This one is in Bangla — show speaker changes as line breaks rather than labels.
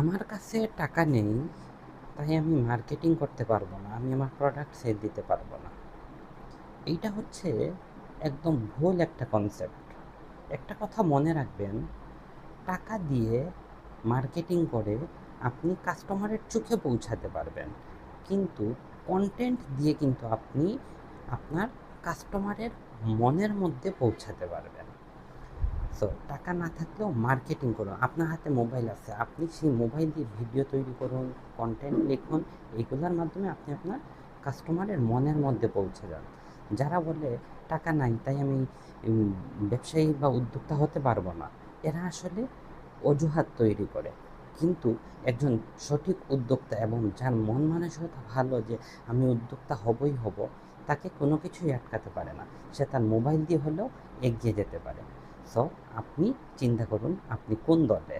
আমার কাছে টাকা নেই, তাই আমি মার্কেটিং করতে পারবো না, আমি আমার প্রোডাক্ট সেল দিতে পারবো না। এইটা হচ্ছে একদম ভুল একটা কনসেপ্ট। একটা কথা মনে রাখবেন, টাকা দিয়ে মার্কেটিং করে আপনি কাস্টমারের চোখে পৌঁছাতে পারবেন, কিন্তু কন্টেন্ট দিয়ে কিন্তু আপনি আপনার কাস্টমারের মনের মধ্যে পৌঁছাতে পারবেন। সো টাকা না থাকলেও মার্কেটিং করুন। আপনার হাতে মোবাইল আছে, আপনি সেই মোবাইল দিয়ে ভিডিও তৈরি করুন, কন্টেন্ট লিখুন। এইগুলোর মাধ্যমে আপনি আপনার কাস্টমারের মনের মধ্যে পৌঁছে যান। যারা বলে টাকা নাই তাই আমি উম, ব্যবসায়ী বা উদ্যোক্তা হতে পারবো না, এরা আসলে অজুহাত তৈরি করে। কিন্তু একজন সঠিক উদ্যোক্তা এবং যার মন মানসিকতা ভালো যে আমি উদ্যোক্তা হবই হব, তাকে কোনো কিছুই আটকাতে পারে না। সে তার মোবাইল দিয়ে হলেও এগিয়ে যেতে পারে। সো আপনি চিন্তা করুন আপনি কোন দলে।